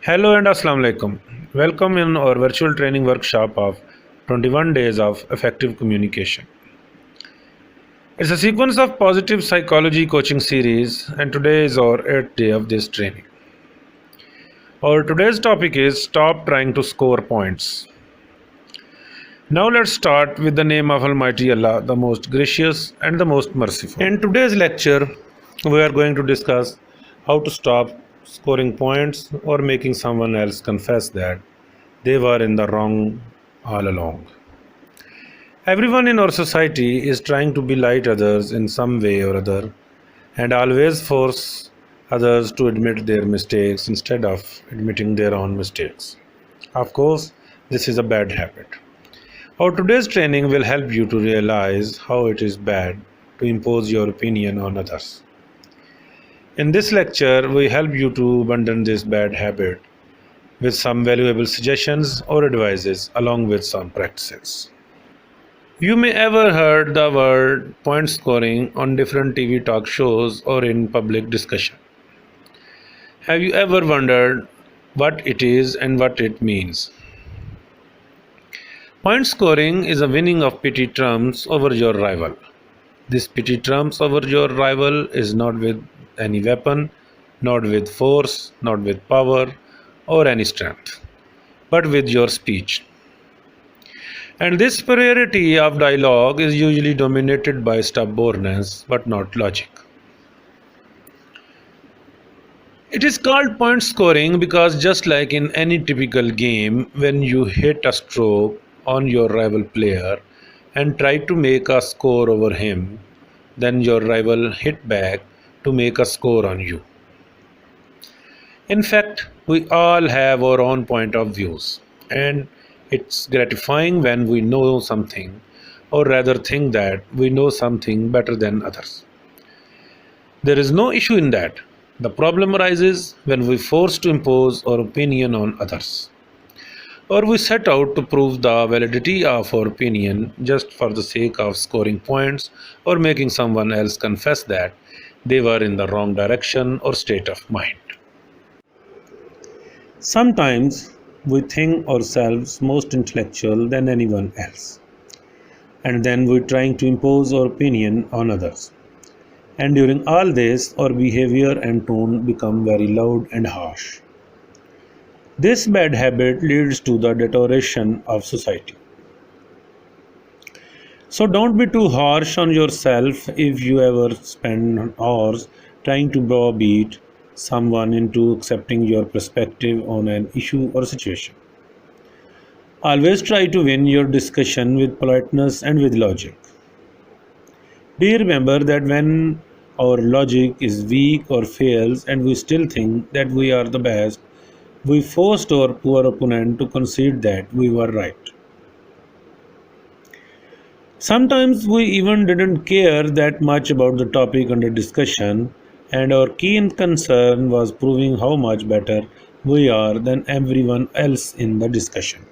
Hello and Assalamu alaikum. Welcome in our virtual training workshop of 21 days of effective communication. It's a sequence of positive psychology coaching series, and today is our 8th day of this training. Our today's topic is stop trying to score points. Now let's start with the name of Almighty Allah, the most gracious and the most merciful. In today's lecture, we are going to discuss how to stop scoring points or making someone else confess that they were in the wrong all along. Everyone in our society is trying to belie others in some way or other and always force others to admit their mistakes instead of admitting their own mistakes. Of course, this is a bad habit. Our today's training will help you to realize how it is bad to impose your opinion on others. In this lecture, we help you to abandon this bad habit with some valuable suggestions or advices along with some practices. You may ever heard the word point scoring on different TV talk shows or in public discussion. Have you ever wondered what it is and what it means? Point scoring is a winning of petty trumps over your rival. This petty trumps over your rival is not with any weapon, not with force, not with power or any strength, but with your speech. And this superiority of dialogue is usually dominated by stubbornness but not logic. It is called point scoring because just like in any typical game, when you hit a stroke on your rival player and try to make a score over him, then your rival hit back to make a score on you. In fact, we all have our own point of views, and it's gratifying when we know something, or rather think that we know something better than others. There is no issue in that. The problem arises when we force to impose our opinion on others, or we set out to prove the validity of our opinion just for the sake of scoring points or making someone else confess that they were in the wrong direction or state of mind. Sometimes we think ourselves most intellectual than anyone else, and then we're trying to impose our opinion on others. And during all this, our behavior and tone become very loud and harsh. This bad habit leads to the deterioration of society. So don't be too harsh on yourself if you ever spend hours trying to browbeat someone into accepting your perspective on an issue or situation. Always try to win your discussion with politeness and with logic. Do you remember that when our logic is weak or fails and we still think that we are the best, we forced our poor opponent to concede that we were right. Sometimes we even didn't care that much about the topic under discussion, and our keen concern was proving how much better we are than everyone else in the discussion.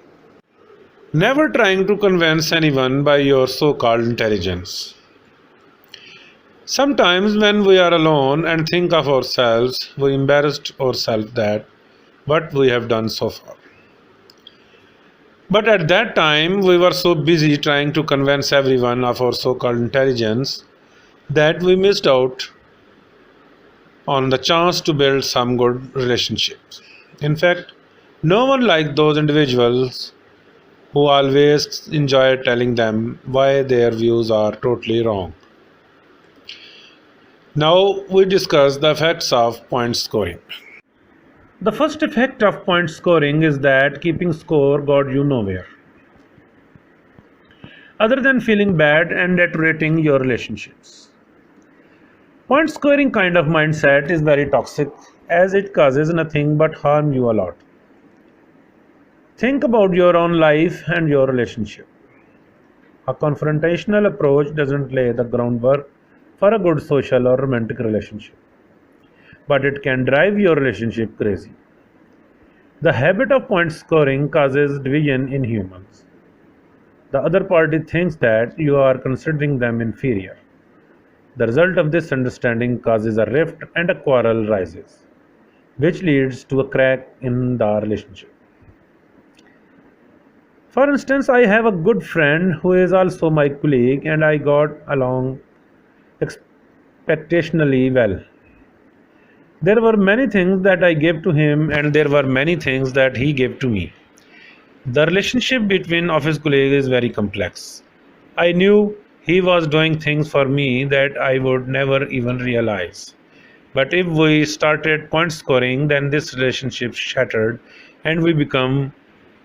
Never trying to convince anyone by your so-called intelligence. Sometimes when we are alone and think of ourselves, we embarrassed ourselves that what we have done so far. But at that time, we were so busy trying to convince everyone of our so-called intelligence that we missed out on the chance to build some good relationships. In fact, no one liked those individuals who always enjoy telling them why their views are totally wrong. Now we discuss the effects of point scoring. The first effect of point scoring is that keeping score got you nowhere, other than feeling bad and deteriorating your relationships. Point scoring kind of mindset is very toxic as it causes nothing but harm you a lot. Think about your own life and your relationship. A confrontational approach doesn't lay the groundwork for a good social or romantic relationship, but it can drive your relationship crazy. The habit of point scoring causes division in humans. The other party thinks that you are considering them inferior. The result of this understanding causes a rift and a quarrel rises. which leads to a crack in the relationship. For instance, I have a good friend who is also my colleague, and I got along expectationally well. There were many things that I gave to him, and there were many things that he gave to me. The relationship between office colleagues is very complex. I knew he was doing things for me that I would never even realize. But if we started point scoring, then this relationship shattered and we become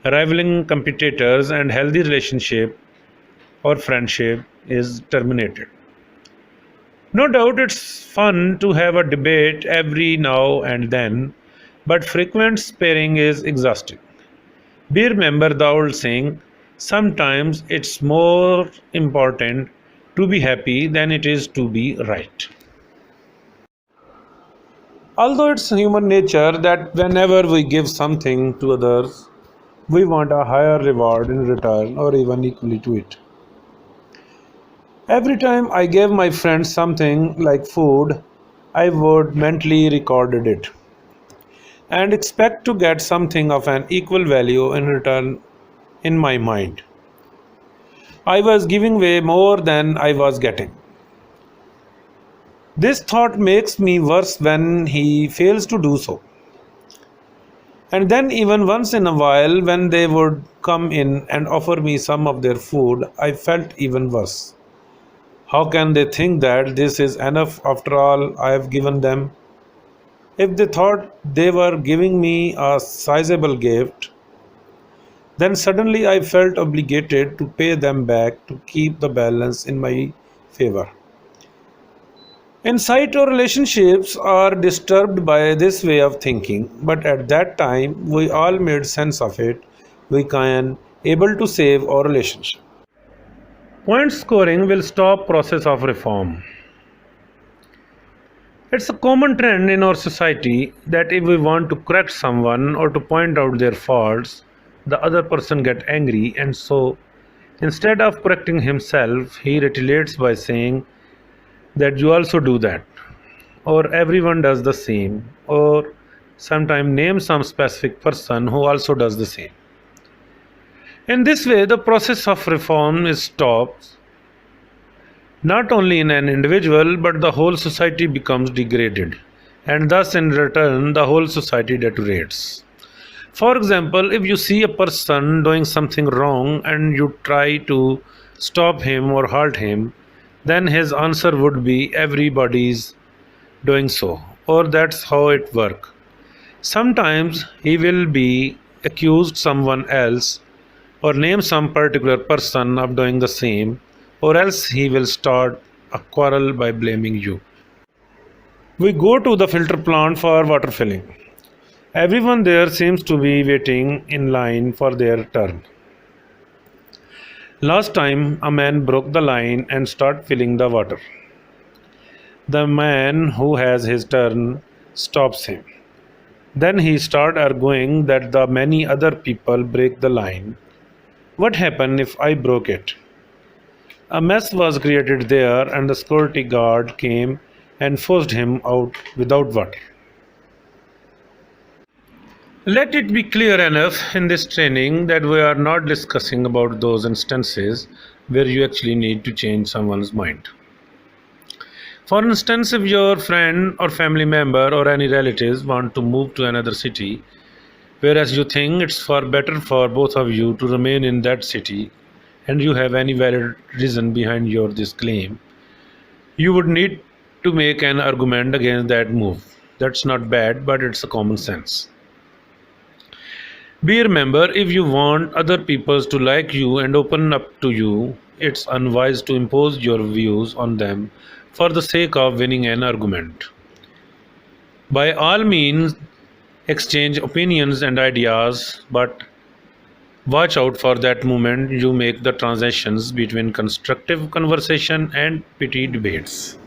rivaling competitors, and healthy relationship or friendship is terminated. No doubt it's fun to have a debate every now and then, but frequent sparring is exhausting. We remember the old saying, sometimes it's more important to be happy than it is to be right. Although it's human nature that whenever we give something to others, we want a higher reward in return or even equally to it. Every time I gave my friend something like food, I would mentally record it and expect to get something of an equal value in return in my mind. I was giving way more than I was getting. This thought makes me worse when he fails to do so. And then, even once in a while, when they would come in and offer me some of their food, I felt even worse. How can they think that this is enough after all I have given them? If they thought they were giving me a sizable gift, then suddenly I felt obligated to pay them back to keep the balance in my favor. Insight or relationships are disturbed by this way of thinking, but at that time we all made sense of it. We can able to save our relationship. Point scoring will stop process of reform. It's a common trend in our society that if we want to correct someone or to point out their faults, the other person get angry, and so instead of correcting himself, he retaliates by saying that you also do that, or everyone does the same, or sometimes name some specific person who also does the same. In this way, the process of reform is stopped. Not only in an individual, but the whole society becomes degraded, and thus in return, the whole society deteriorates. For example, if you see a person doing something wrong and you try to stop him or halt him, then his answer would be everybody's doing so, or that's how it works. Sometimes he will be accused someone else or name some particular person of doing the same, or else he will start a quarrel by blaming you. We go to the filter plant for water filling. Everyone there seems to be waiting in line for their turn. Last time a man broke the line and started filling the water. The man who has his turn stops him. Then he starts arguing that the many other people break the line. What happened if I broke it? A mess was created there, and the security guard came and forced him out without water. Let it be clear enough in this training that we are not discussing about those instances where you actually need to change someone's mind. For instance, if your friend or family member or any relatives want to move to another city, whereas you think it's far better for both of you to remain in that city, and you have any valid reason behind your this claim, you would need to make an argument against that move. That's not bad, but it's a common sense. Be remember, if you want other people to like you and open up to you, it's unwise to impose your views on them for the sake of winning an argument. By all means, exchange opinions and ideas, but watch out for that moment you make the transitions between constructive conversation and petty debates.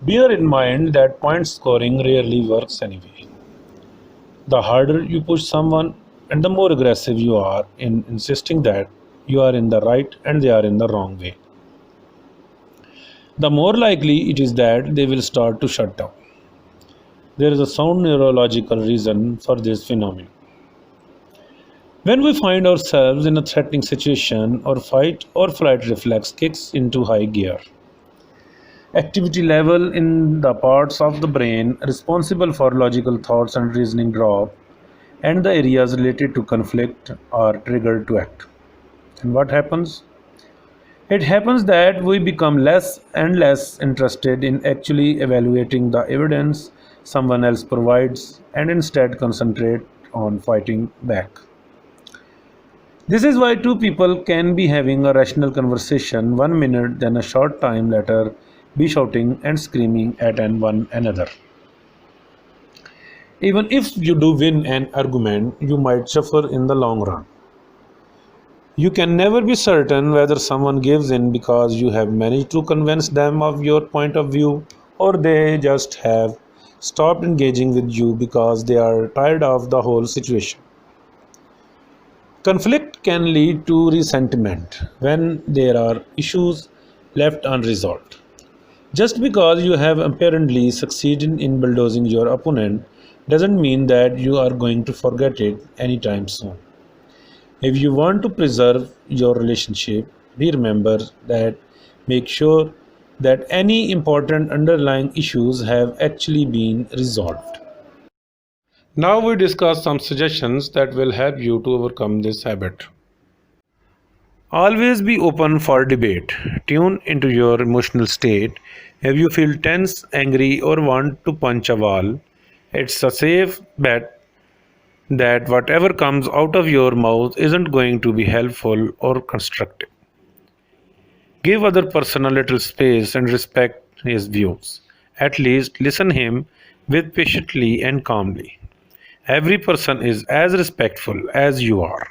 Bear in mind that point scoring rarely works anyway. The harder you push someone and the more aggressive you are in insisting that you are in the right and they are in the wrong way, the more likely it is that they will start to shut down. There is a sound neurological reason for this phenomenon. When we find ourselves in a threatening situation, our fight or flight reflex kicks into high gear. Activity level in the parts of the brain responsible for logical thoughts and reasoning drop, and the areas related to conflict are triggered to act. And what happens? It happens that we become less and less interested in actually evaluating the evidence someone else provides and instead concentrate on fighting back. This is why two people can be having a rational conversation 1 minute, then a short time later be shouting and screaming at one another. Even if you do win an argument, you might suffer in the long run. You can never be certain whether someone gives in because you have managed to convince them of your point of view, or they just have stopped engaging with you because they are tired of the whole situation. Conflict can lead to resentment when there are issues left unresolved. Just because you have apparently succeeded in bulldozing your opponent doesn't mean that you are going to forget it anytime soon. If you want to preserve your relationship, remember that make sure that any important underlying issues have actually been resolved. Now we discuss some suggestions that will help you to overcome this habit. Always be open for debate. Tune into your emotional state. If you feel tense, angry, or want to punch a wall, it's a safe bet that whatever comes out of your mouth isn't going to be helpful or constructive. Give other person a little space and respect his views. At least listen him with patiently and calmly. Every person is as respectful as you are.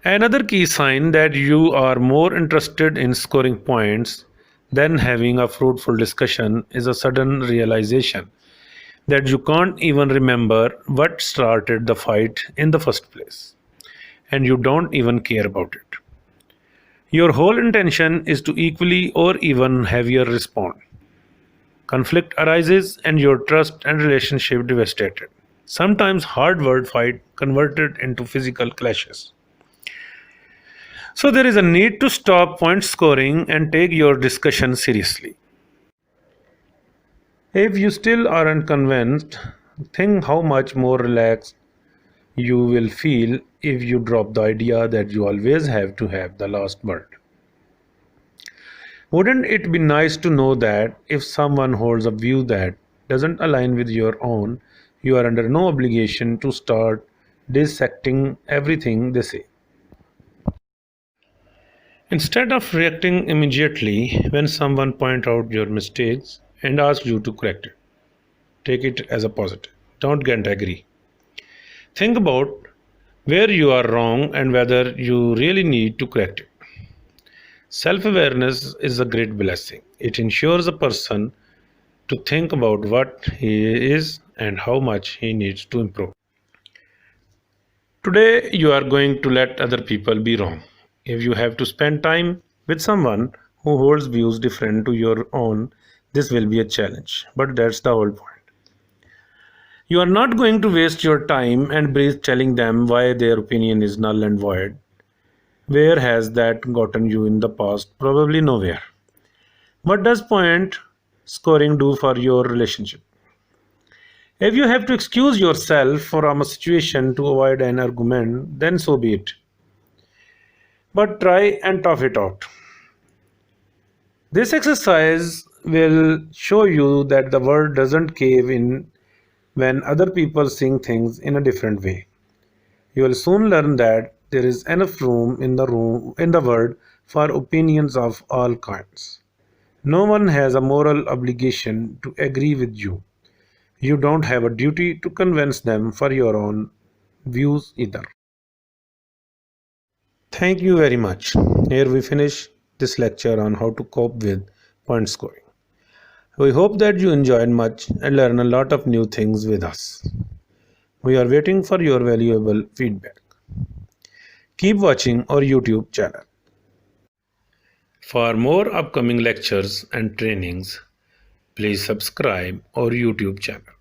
Another key sign that you are more interested in scoring points than having a fruitful discussion is a sudden realization that you can't even remember what started the fight in the first place, and you don't even care about it. Your whole intention is to equally or even heavier respond. Conflict arises and your trust and relationship devastated. Sometimes hard word fight converted into physical clashes. So there is a need to stop point scoring and take your discussion seriously. If you still aren't convinced, think how much more relaxed you will feel if you drop the idea that you always have to have the last word. Wouldn't it be nice to know that if someone holds a view that doesn't align with your own, you are under no obligation to start dissecting everything they say? Instead of reacting immediately when someone points out your mistakes and asks you to correct it, take it as a positive. Don't get angry. Think about where you are wrong and whether you really need to correct it. Self awareness is a great blessing. It ensures a person to think about what he is and how much he needs to improve. Today, you are going to let other people be wrong. If you have to spend time with someone who holds views different to your own, this will be a challenge. But that's the whole point. You are not going to waste your time and breath telling them why their opinion is null and void. Where has that gotten you in the past? Probably nowhere. What does point scoring do for your relationship? If you have to excuse yourself from a situation to avoid an argument, then so be it. But try and tough it out. This exercise will show you that the world doesn't cave in when other people seeing things in a different way. You will soon learn that there is enough room in the world for opinions of all kinds. No one has a moral obligation to agree with you. You don't have a duty to convince them for your own views either. Thank you very much. Here we finish this lecture on how to cope with point scoring. We hope that you enjoyed much and learned a lot of new things with us. We are waiting for your valuable feedback. Keep watching our YouTube channel. For more upcoming lectures and trainings, Please subscribe our YouTube channel.